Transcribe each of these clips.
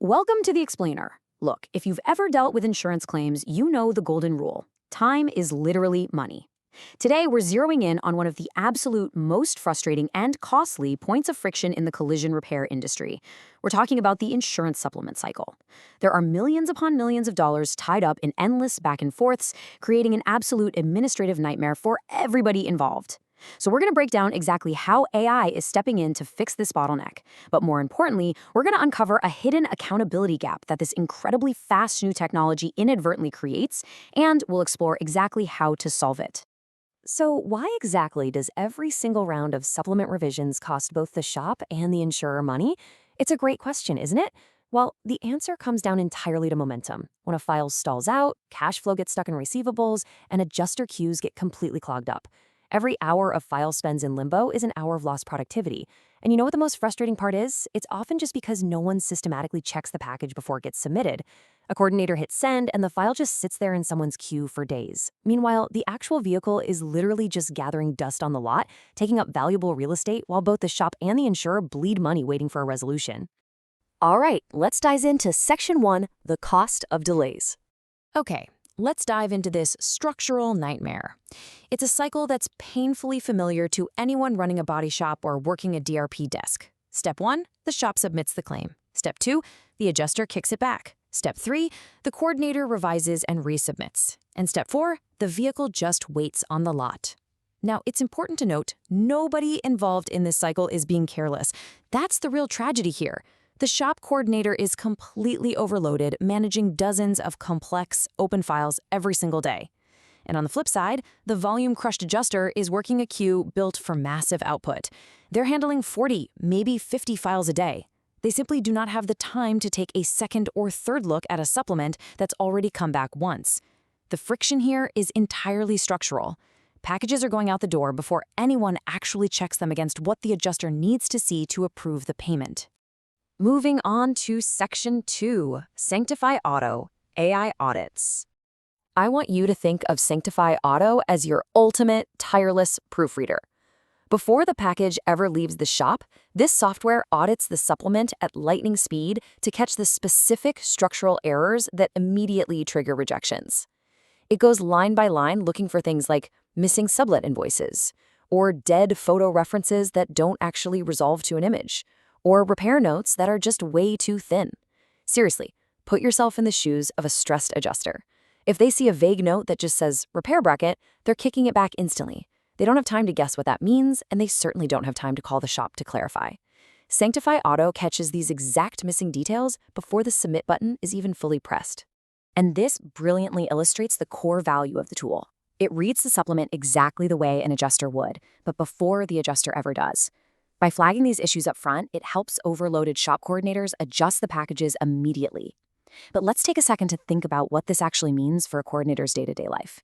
Welcome to The Explainer. Look, if you've ever dealt with insurance claims, you know the golden rule. Time is literally money. Today, we're zeroing in on one of the absolute most frustrating and costly points of friction in the collision repair industry. We're talking about the insurance supplement cycle. There are millions upon millions of dollars tied up in endless back and forths, creating an absolute administrative nightmare for everybody involved. So we're going to break down exactly how AI is stepping in to fix this bottleneck. But more importantly, we're going to uncover a hidden accountability gap that this incredibly fast new technology inadvertently creates, and we'll explore exactly how to solve it. So why exactly does every single round of supplement revisions cost both the shop and the insurer money? It's a great question, isn't it? Well, the answer comes down entirely to momentum. When a file stalls out, cash flow gets stuck in receivables, and adjuster queues get completely clogged up. Every hour of file spends in limbo is an hour of lost productivity. And you know what the most frustrating part is? It's often just because no one systematically checks the package before it gets submitted. A coordinator hits send, and the file just sits there in someone's queue for days. Meanwhile, the actual vehicle is literally just gathering dust on the lot, taking up valuable real estate while both the shop and the insurer bleed money waiting for a resolution. All right, let's dive into Section 1, the cost of delays. Okay, let's dive into this structural nightmare. It's a cycle that's painfully familiar to anyone running a body shop or working a DRP desk. Step 1, the shop submits the claim. Step 2, the adjuster kicks it back. Step 3, the coordinator revises and resubmits. And Step 4, the vehicle just waits on the lot. Now, it's important to note, nobody involved in this cycle is being careless. That's the real tragedy here. The shop coordinator is completely overloaded, managing dozens of complex, open files every single day. And on the flip side, the volume-crushed adjuster is working a queue built for massive output. They're handling 40, maybe 50 files a day. They simply do not have the time to take a second or third look at a supplement that's already come back once. The friction here is entirely structural. Packages are going out the door before anyone actually checks them against what the adjuster needs to see to approve the payment. Moving on to Section 2, SanctifAI Auto, AI Audits. I want you to think of SanctifAI Auto as your ultimate, tireless proofreader. Before the package ever leaves the shop, this software audits the supplement at lightning speed to catch the specific structural errors that immediately trigger rejections. It goes line by line looking for things like missing sublet invoices, or dead photo references that don't actually resolve to an image, or repair notes that are just way too thin. Seriously, put yourself in the shoes of a stressed adjuster. If they see a vague note that just says repair bracket, they're kicking it back instantly. They don't have time to guess what that means, and they certainly don't have time to call the shop to clarify. SanctifAI Auto catches these exact missing details before the submit button is even fully pressed. And this brilliantly illustrates the core value of the tool. It reads the supplement exactly the way an adjuster would, but before the adjuster ever does. By flagging these issues up front, it helps overloaded shop coordinators adjust the packages immediately. But let's take a second to think about what this actually means for a coordinator's day-to-day life.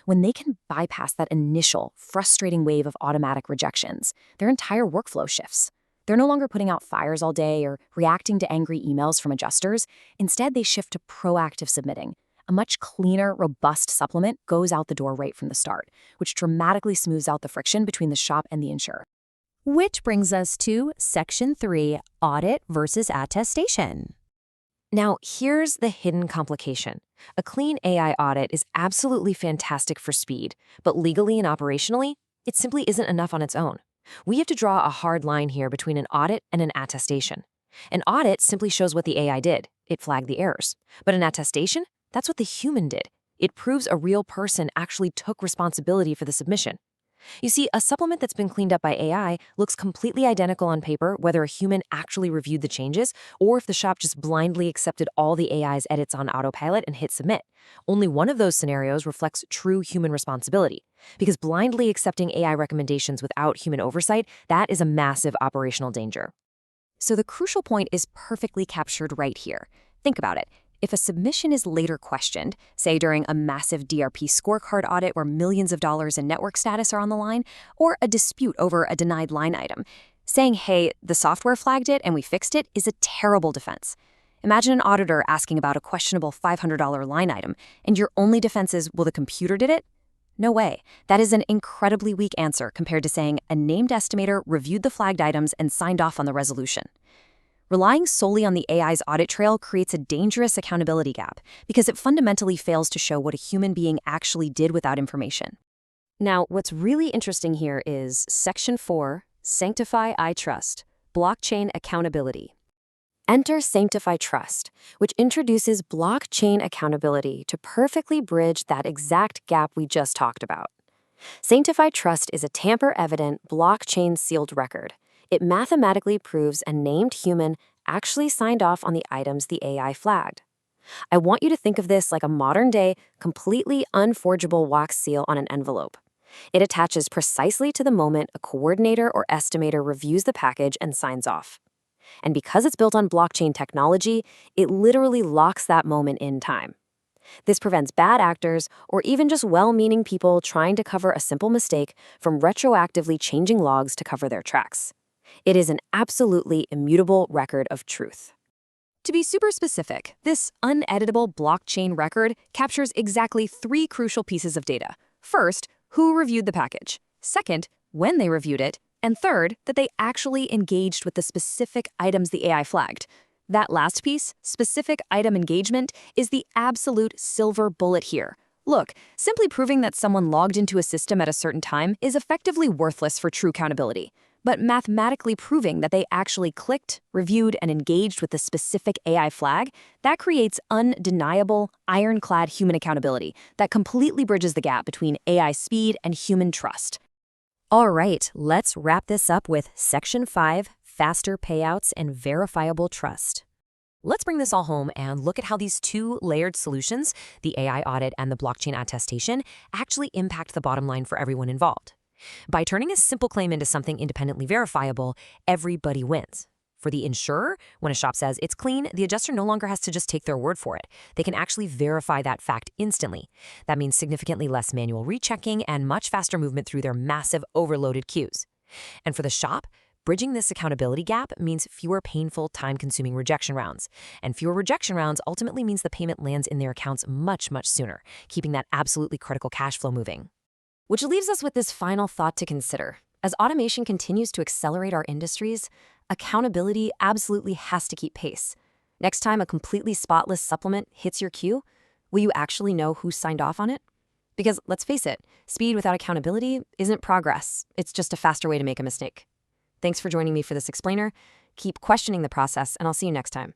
When they can bypass that initial, frustrating wave of automatic rejections, their entire workflow shifts. They're no longer putting out fires all day or reacting to angry emails from adjusters. Instead, they shift to proactive submitting. A much cleaner, robust supplement goes out the door right from the start, which dramatically smooths out the friction between the shop and the insurer. Which brings us to Section 3, Audit versus Attestation. Now, here's the hidden complication. A clean AI audit is absolutely fantastic for speed, but legally and operationally, it simply isn't enough on its own. We have to draw a hard line here between an audit and an attestation. An audit simply shows what the AI did. It flagged the errors. But an attestation, that's what the human did. It proves a real person actually took responsibility for the submission. You see, a supplement that's been cleaned up by AI looks completely identical on paper whether a human actually reviewed the changes or if the shop just blindly accepted all the AI's edits on autopilot and hit submit. Only one of those scenarios reflects true human responsibility. Because blindly accepting AI recommendations without human oversight, that is a massive operational danger. So the crucial point is perfectly captured right here. Think about it. If a submission is later questioned, say during a massive DRP scorecard audit where millions of dollars in network status are on the line, or a dispute over a denied line item, saying, hey, the software flagged it and we fixed it is a terrible defense. Imagine an auditor asking about a questionable $500 line item, and your only defense is, well, the computer did it? No way. That is an incredibly weak answer compared to saying a named estimator reviewed the flagged items and signed off on the resolution. Relying solely on the AI's audit trail creates a dangerous accountability gap because it fundamentally fails to show what a human being actually did without information. Now, what's really interesting here is Section 4, SanctifAI Trust, Blockchain Accountability. Enter SanctifAI Trust, which introduces blockchain accountability to perfectly bridge that exact gap we just talked about. SanctifAI Trust is a tamper-evident, blockchain-sealed record. It mathematically proves a named human actually signed off on the items the AI flagged. I want you to think of this like a modern-day, completely unforgeable wax seal on an envelope. It attaches precisely to the moment a coordinator or estimator reviews the package and signs off. And because it's built on blockchain technology, it literally locks that moment in time. This prevents bad actors or even just well-meaning people trying to cover a simple mistake from retroactively changing logs to cover their tracks. It is an absolutely immutable record of truth. To be super specific, this uneditable blockchain record captures exactly 3 crucial pieces of data. First, who reviewed the package. Second, when they reviewed it. And third, that they actually engaged with the specific items the AI flagged. That last piece, specific item engagement, is the absolute silver bullet here. Look, simply proving that someone logged into a system at a certain time is effectively worthless for true accountability. But mathematically proving that they actually clicked, reviewed, and engaged with the specific AI flag, that creates undeniable, ironclad human accountability that completely bridges the gap between AI speed and human trust. All right, let's wrap this up with Section 5, faster payouts and verifiable trust. Let's bring this all home and look at how these 2 layered solutions, the AI audit and the blockchain attestation, actually impact the bottom line for everyone involved. By turning a simple claim into something independently verifiable, everybody wins. For the insurer, when a shop says it's clean, the adjuster no longer has to just take their word for it. They can actually verify that fact instantly. That means significantly less manual rechecking and much faster movement through their massive overloaded queues. And for the shop, bridging this accountability gap means fewer painful, time-consuming rejection rounds. And fewer rejection rounds ultimately means the payment lands in their accounts much, much sooner, keeping that absolutely critical cash flow moving. Which leaves us with this final thought to consider. As automation continues to accelerate our industries, accountability absolutely has to keep pace. Next time a completely spotless supplement hits your queue, will you actually know who signed off on it? Because let's face it, speed without accountability isn't progress. It's just a faster way to make a mistake. Thanks for joining me for this explainer. Keep questioning the process, and I'll see you next time.